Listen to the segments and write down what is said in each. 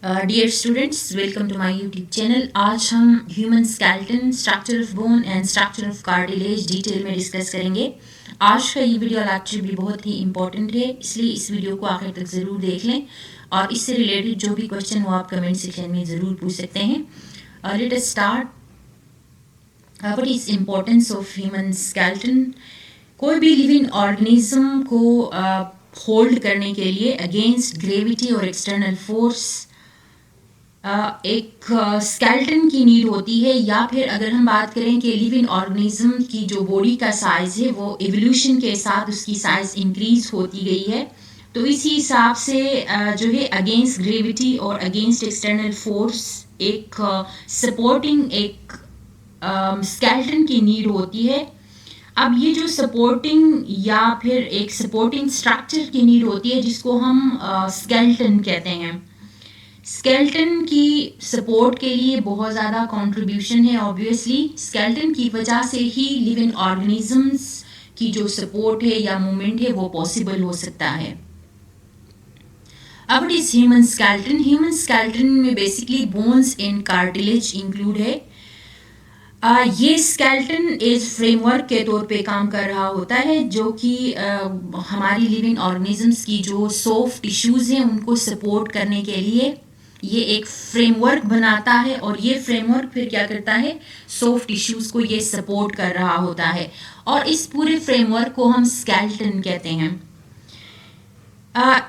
Dear students, welcome to my YouTube channel. आज हम human skeleton, structure of bone and structure of cartilage detail में discuss करेंगे। आज का ये वीडियो लेक्चर भी बहुत ही इंपॉर्टेंट है, इसलिए इस वीडियो को आखिर तक ज़रूर देख लें और इससे रिलेटेड जो भी क्वेश्चन हो आप कमेंट सेक्शन में ज़रूर पूछ सकते हैं। Let us start. What is importance of human skeleton? कोई भी लिविंग ऑर्गेनिज्म को होल्ड करने के लिए अगेंस्ट ग्रेविटी और एक्सटर्नल फोर्स एक स्केलेटन की नीड होती है। या फिर अगर हम बात करें कि लिविंग ऑर्गेनिज्म की जो बॉडी का साइज है वो एवोल्यूशन के साथ उसकी साइज इंक्रीज होती गई है, तो इसी हिसाब से जो है अगेंस्ट ग्रेविटी और अगेंस्ट एक्सटर्नल फोर्स एक सपोर्टिंग एक स्केलेटन की नीड होती है। अब ये जो सपोर्टिंग या फिर एक सपोर्टिंग स्ट्रक्चर की नीड होती है जिसको हम स्केलेटन कहते हैं। स्केलेटन की सपोर्ट के लिए बहुत ज़्यादा कंट्रीब्यूशन है। ऑब्वियसली स्केलेटन की वजह से ही लिविंग ऑर्गेनिजम्स की जो सपोर्ट है या मूवमेंट है वो पॉसिबल हो सकता है। अब it is human skeleton. Human skeleton में basically bones and cartilage include है। ये स्केलेटन एक फ्रेमवर्क के तौर पे काम कर रहा होता है जो कि हमारी लिविंग ऑर्गेनिजम्स की जो सॉफ्ट टिश्यूज़ हैं उनको सपोर्ट करने के लिए ये एक फ्रेमवर्क बनाता है, और ये फ्रेमवर्क फिर क्या करता है, सॉफ्ट टिश्यूज़ को ये सपोर्ट कर रहा होता है, और इस पूरे फ्रेमवर्क को हम स्केलेटन कहते हैं।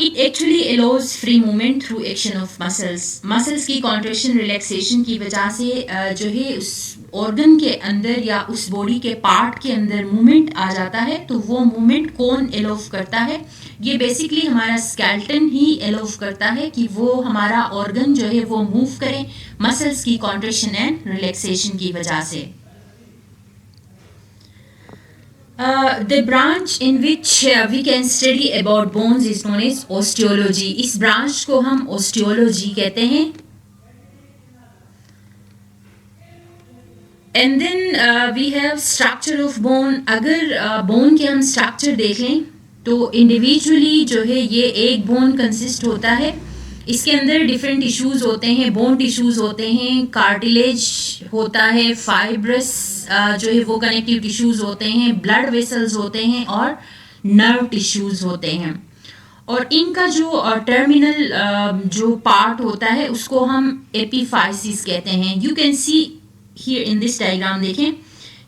It actually allows free movement through action of muscles. Muscles की कॉन्ट्रेक्शन रिलैक्सेशन की वजह से जो है उस ऑर्गन के अंदर या उस बॉडी के पार्ट के अंदर मूवमेंट आ जाता है। तो वो मूवमेंट कौन एलोव करता है? ये बेसिकली हमारा स्केलेटन ही एलोव करता है कि वो हमारा ऑर्गन जो है वो मूव करे मसल्स की कॉन्ट्रेक्शन एंड रिलैक्सेशन की वजह से। The branch in which we can study about bones is known as osteology. इस ब्रांच को हम osteology कहते हैं। And then we have structure of bone. अगर bone के हम structure देख लें तो individually जो है ये एक bone consist होता है। इसके अंदर डिफरेंट टिश्यूज़ होते हैं, बोन टिश्यूज़ होते हैं, कार्टिलेज होता है, फाइब्रस जो है वो कनेक्टिव टिश्यूज़ होते हैं, ब्लड वेसल्स होते हैं और नर्व टिश्यूज़ होते हैं। और इनका जो टर्मिनल जो पार्ट होता है उसको हम एपिफाइसिस कहते हैं। You can see here in this diagram, देखें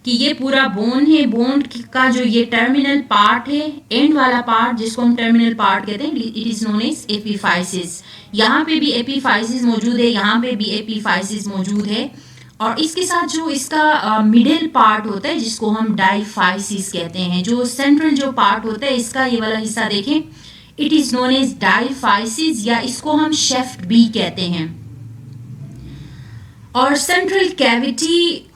कि ये पूरा बोन है। बोन का जो ये टर्मिनल पार्ट है, एंड वाला पार्ट जिसको हम टर्मिनल पार्ट कहते हैं, it is known as epiphysis. यहाँ पे भी एपिफाइसिस मौजूद है, यहाँ पे भी एपिफाइसिस मौजूद है, और इसके साथ जो इसका मिडिल पार्ट होता है जिसको हम डाइफाइसिस कहते हैं। जो सेंट्रल जो पार्ट होता है इसका ये वाला हिस्सा देखें, it is known as diaphysis, या इसको हम शेफ्ट भी कहते हैं। और सेंट्रल कैविटी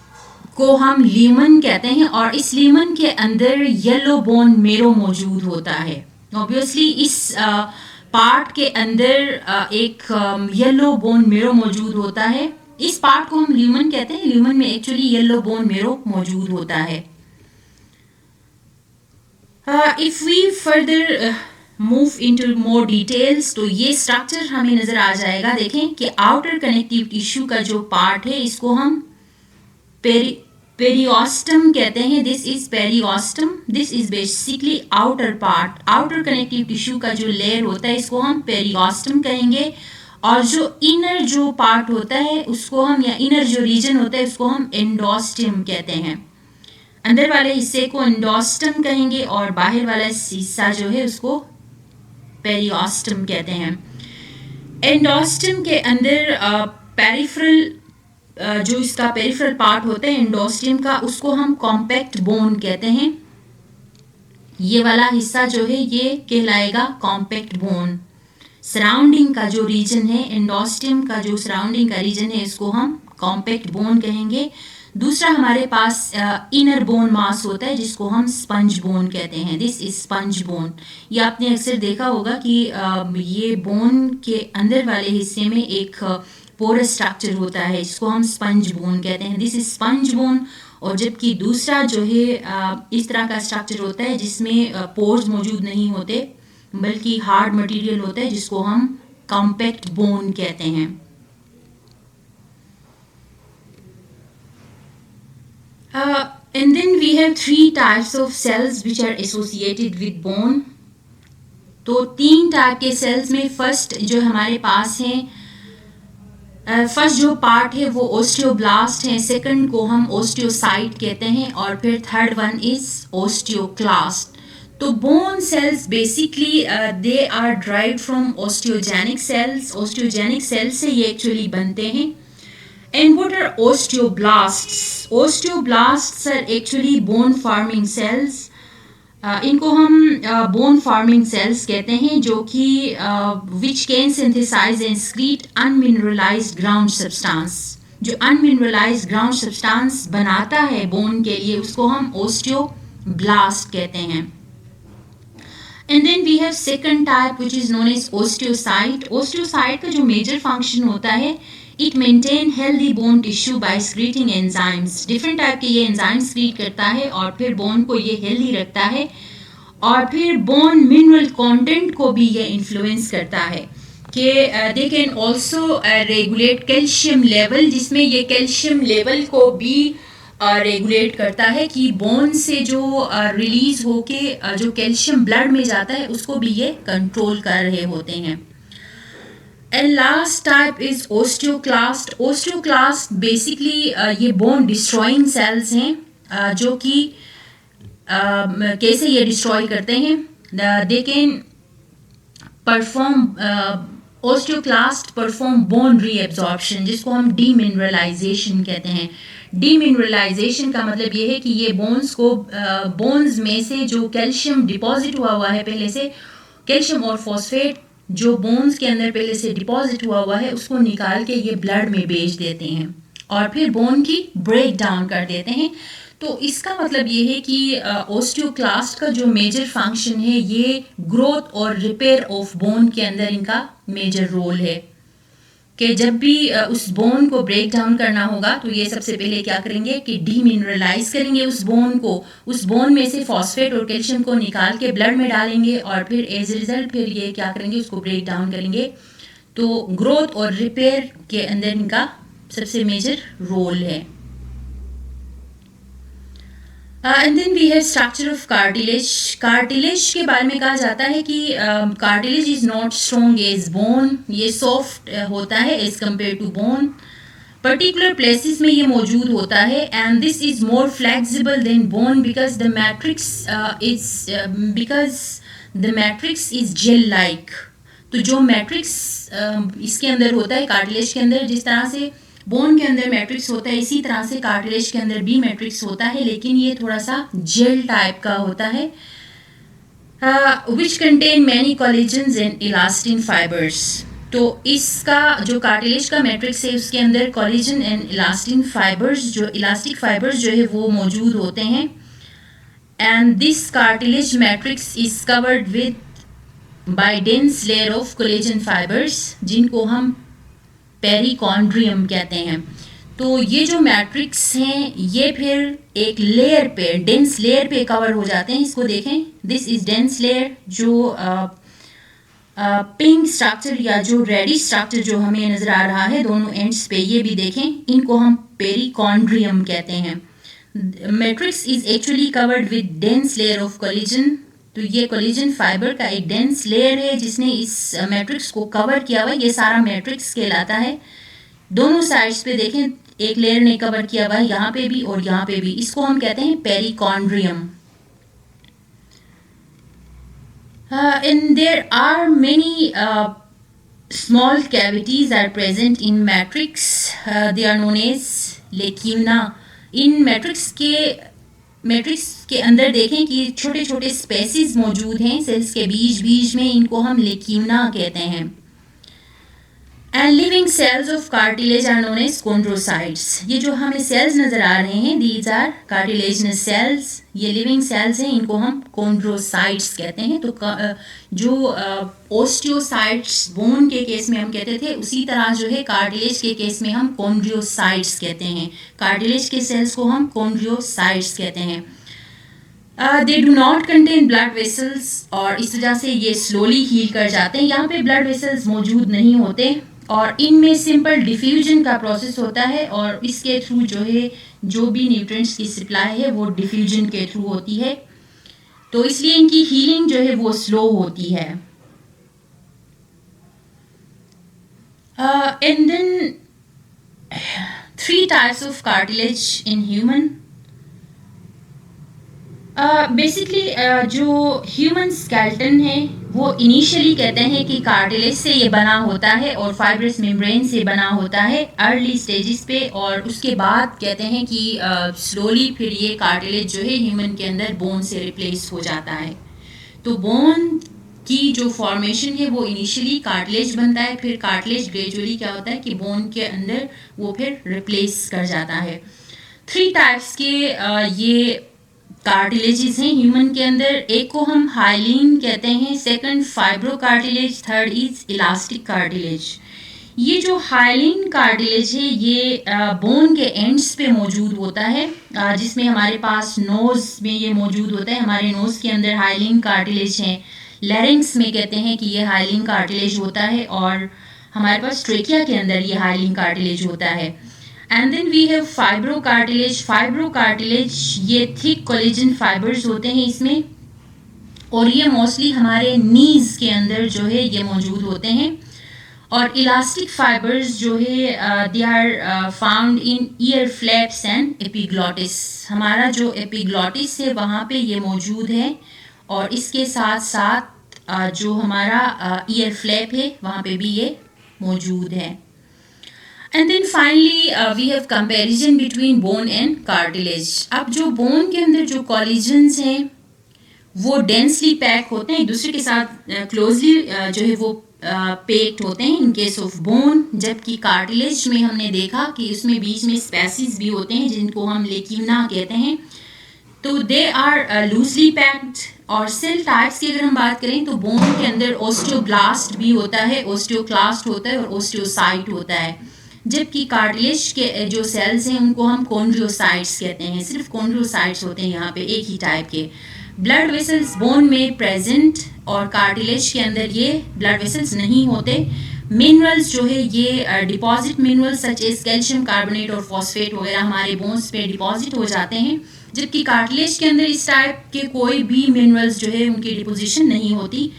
को हम ल्यूमन कहते हैं, और इस ल्यूमन के अंदर येलो बोन मेरो मौजूद होता है। ऑब्वियसली इस पार्ट के अंदर एक येलो बोन मेरो मौजूद होता है। इस पार्ट को हम ल्यूमन कहते हैं। ल्यूमन में एक्चुअली येलो बोन मेरो मौजूद होता है। If we further move into more details तो ये स्ट्रक्चर हमें नजर आ जाएगा। देखें कि आउटर कनेक्टिव टिश्यू का जो पार्ट है इसको हम पेरियोस्टम कहते हैं। This is पेरियोस्टम, this is basically outer part. Outer connective tissue का जो लेयर होता है इसको हम पेरियोस्टम कहेंगे, और जो इनर जो पार्ट होता है उसको हम, या इनर जो रीजन होता है उसको हम एंडोस्टम कहते हैं। अंदर वाले हिस्से को एंडोस्टम कहेंगे और बाहर वाला हिस्सा जो है उसको पेरियोस्टम कहते हैं। एंडोस्टम के अंदर पेरिफेरल जो इसका पेरिफेरल पार्ट होता है एंडोस्टियम का, उसको हम कॉम्पैक्ट बोन कहते हैं। ये वाला हिस्सा जो है ये कहलाएगा कॉम्पैक्ट बोन। सराउंडिंग का जो रीजन है, एंडोस्टियम का जो सराउंडिंग का रीजन है, इसको हम कॉम्पैक्ट बोन कहेंगे। दूसरा हमारे पास इनर बोन मास होता है जिसको हम स्पंज बोन कहते हैं। This is sponge bone. ये आपने अक्सर देखा होगा कि ये बोन के अंदर वाले हिस्से में एक पोरस स्ट्रक्चर होता है, इसको हम स्पंज बोन कहते हैं। This is sponge bone. और जबकि दूसरा जो है इस तरह का स्ट्रक्चर होता है जिसमें पोर्स मौजूद नहीं होते बल्कि हार्ड मटेरियल होता है जिसको हम कॉम्पैक्ट बोन कहते हैं। And then we have 3 types of cells which are associated with bone. तो 3 टाइप के सेल्स में फर्स्ट जो हमारे पास हैं, फर्स्ट जो पार्ट है वो ओस्टियोब्लास्ट है, सेकंड को हम ओस्टियोसाइट कहते हैं, और फिर थर्ड वन इज ओस्टियोक्लास्ट। तो bone cells basically they are derived from osteogenic cells. Osteogenic cells से ये एक्चुअली बनते हैं। And what are osteoblasts? Osteoblasts are actually bone forming cells. इनको हम बोन फार्मिंग सेल्स कहते हैं, जो कि which can synthesise and excrete unmineralised ground substance. जो अनमिनरलाइज्ड ग्राउंड सब्सटेंस बनाता है बोन के लिए, उसको हम ओस्टियोब्लास्ट कहते हैं। And then we have second type which is known as osteocyte. Osteocyte का जो मेजर फंक्शन होता है, it maintain healthy bone tissue by secreting enzymes. Different type के ये एंजाइम सक्रीट करता है और फिर बोन को ये हेल्दी रखता है, और फिर बोन मिनरल कंटेंट को भी ये इन्फ्लुएंस करता है कि they can also regulate calcium level, जिसमें ये कैल्शियम लेवल को भी रेगुलेट करता है कि बोन से जो रिलीज होके जो कैल्शियम ब्लड में जाता है उसको भी ये कंट्रोल कर रहे होते हैं। And last type is osteoclast. Osteoclast basically ये बोन डिस्ट्रॉइंग सेल्स हैं, जो कि कैसे ये डिस्ट्रॉय करते हैं, they can perform osteoclast perform bone reabsorption, जिसको हम डीमिनरलाइजेशन कहते हैं। डीमिनरलाइजेशन का मतलब ये है कि ये बोन्स को बोन्स में से जो कैल्शियम डिपॉजिट हुआ है पहले से, कैल्शियम और फॉस्फेट जो बोन्स के अंदर पहले से डिपॉजिट हुआ है, उसको निकाल के ये ब्लड में भेज देते हैं और फिर बोन की ब्रेक डाउन कर देते हैं। तो इसका मतलब ये है कि ओस्टियोक्लास्ट का जो मेजर फंक्शन है, ये ग्रोथ और रिपेयर ऑफ बोन के अंदर इनका मेजर रोल है कि जब भी उस बोन को ब्रेक डाउन करना होगा तो ये सबसे पहले क्या करेंगे कि डीमिनरलाइज करेंगे उस बोन को, उस बोन में से फॉस्फेट और कैल्शियम को निकाल के ब्लड में डालेंगे और फिर एज रिजल्ट फिर ये क्या करेंगे, उसको ब्रेक डाउन करेंगे। तो ग्रोथ और रिपेयर के अंदर इनका सबसे मेजर रोल है। And then we have structure of cartilage. Cartilage के बारे में कहा जाता है कि cartilage is not strong as bone, ये सॉफ्ट होता है as compare to bone. Particular places में ये मौजूद होता है, and this is more flexible than bone because the matrix is gel like. तो जो मैट्रिक्स इसके अंदर होता है कार्टिलेज के अंदर, जिस तरह से बोन के अंदर मैट्रिक्स होता है, इसी तरह से कार्टिलेज के अंदर भी मैट्रिक्स होता है, लेकिन ये थोड़ा सा जेल टाइप का होता है। Which contain many collagens and elastin fibres. तो इसका जो कार्टिलेज का मैट्रिक्स है उसके अंदर कोलेजन एंड इलास्टिन फाइबर्स, जो इलास्टिक फाइबर्स जो है वो मौजूद होते हैं। And this cartilage matrix is covered with by dense layer of collagen fibres, जिनको हम पेरिकॉन्ड्रियम कहते हैं। तो ये जो मैट्रिक्स हैं ये फिर एक लेयर पे, डेंस लेयर पे कवर हो जाते हैं। इसको देखें, दिस इज डेंस लेयर। जो पिंक स्ट्रक्चर या जो रेडिश स्ट्रक्चर जो हमें नजर आ रहा है दोनों एंड्स पे, ये भी देखें, इनको हम पेरिकॉन्ड्रियम कहते हैं। Matrix is actually covered with dense layer of collagen. तो ये कोलेजन फाइबर का एक डेंस लेयर है जिसने इस मैट्रिक्स को कवर किया हुआ है। ये सारा मैट्रिक्स कहलाता है। दोनों साइड्स पे देखें, एक लेयर ने कवर किया हुआ है, यहाँ पे भी और यहाँ पे भी। इसको हम कहते हैं perichondrium. And there are many small cavities are present in matrix. They are known as lacuna. In matrix के अंदर देखें कि छोटे छोटे स्पेसिस मौजूद हैं सेल्स के बीच में, इनको हम लेक्यूना कहते हैं। And living cells of cartilage are known as chondrocytes. ये जो हमें सेल्स नजर आ रहे हैं, दीज आर कार्टिलेजनस सेल्स, ये लिविंग सेल्स हैं, इनको हम कॉन्ड्रोसाइट्स कहते हैं। तो जो ओस्टियोसाइट्स बोन के केस में हम कहते थे, उसी तरह जो है कार्टिलेज के केस में हम कॉन्ड्रोसाइट्स कहते हैं। कार्टिलेज के सेल्स को हम कॉन्ड्रोसाइट्स कहते हैं। They do not contain blood vessels, और इस वजह से ये स्लोली हील कर जाते हैं। यहाँ पे ब्लड वेसल्स मौजूद नहीं होते और इनमें सिंपल डिफ्यूजन का प्रोसेस होता है और इसके थ्रू जो है जो भी न्यूट्रिएंट्स की सप्लाई है वो डिफ्यूजन के थ्रू होती है, तो इसलिए इनकी हीलिंग जो है वो स्लो होती है। And then 3 types of cartilage in human. Basically जो ह्यूमन स्केल्टन है वो इनिशियली कहते हैं कि कार्टिलेज से ये बना होता है और फाइब्रस मेम्ब्रेन से बना होता है अर्ली स्टेजेस पे, और उसके बाद कहते हैं कि स्लोली फिर ये कार्टिलेज जो है ह्यूमन के अंदर बोन से रिप्लेस हो जाता है। तो बोन की जो फॉर्मेशन है वो इनिशियली कार्टिलेज बनता है, फिर कार्टिलेज ग्रेजुअली क्या होता है कि बोन के अंदर वो फिर रिप्लेस कर जाता है। 3 टाइप्स के ये कार्टिलेजेस हैं ह्यूमन के अंदर। एक को हम हाइलिन कहते हैं, second fibro cartilage, third is elastic cartilage. ये जो हाइलिन कार्टिलेज है ये बोन के एंड्स पे मौजूद होता है, जिसमें हमारे पास नोज में ये मौजूद होता है। हमारे नोज के अंदर हाइलिन कार्टिलेज है, लैरिंग्स में कहते हैं कि ये हाइलिन कार्टिलेज होता है, और हमारे पास ट्रेकिया के अंदर ये हाइलिन कार्टिलेज होता है। And then we have fibro cartilage. Fibro cartilage ये थिक कोलेजन फाइबर्स होते हैं इसमें, और ये मोस्टली हमारे नीज के अंदर जो है ये मौजूद होते हैं। और इलास्टिक फाइबर्स जो है they are found in ear flaps and epiglottis. हमारा जो एपिग्लॉटिस है वहाँ पे ये मौजूद है, और इसके साथ साथ जो हमारा ईयर फ्लैप है वहाँ पे भी ये मौजूद है। And then finally we have comparison between bone and cartilage. अब जो बोन के अंदर जो कॉलिजन्स हैं वो डेंसली पैक होते हैं, एक दूसरे के साथ क्लोजली जो है वो पेक्ड होते हैं इन केस ऑफ बोन, जबकि कार्टिलेज में हमने देखा कि उसमें बीच में स्पेसिस भी होते हैं जिनको हम लेक्यूना कहते हैं, तो दे आर लूजली पैक्ड। और सेल टाइप्स की अगर हम बात करें तो बोन के अंदर ओस्टियोब्लास्ट भी होता है, ओस्टियोक्लास्ट होता है और ओस्टियोसाइट होता है, जबकि कार्टिलेज के जो सेल्स हैं उनको हम कॉन्ड्रियोसाइट्स कहते हैं। सिर्फ कॉन्ड्रियोसाइट्स होते हैं यहाँ पे एक ही टाइप के। ब्लड वेसल्स बोन में प्रेजेंट और कार्टिलेज के अंदर ये ब्लड वेसल्स नहीं होते। मिनरल्स जो है ये deposit minerals such as calcium carbonate और फॉस्फेट वगैरह हमारे बोन्स पे डिपॉजिट हो जाते हैं, जबकि कार्टिलेज के अंदर इस टाइप के कोई भी मिनरल्स जो है उनकी डिपोजिशन नहीं होती।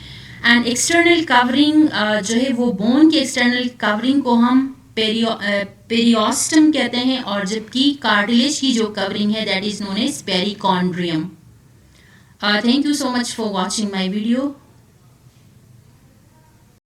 एंड एक्सटर्नल कवरिंग जो है वो बोन के एक्सटर्नल कवरिंग को हम पेरियोस्टम कहते हैं, और जबकि कार्टिलेज की जो कवरिंग है that is known as perichondrium. Thank you so much for watching my video.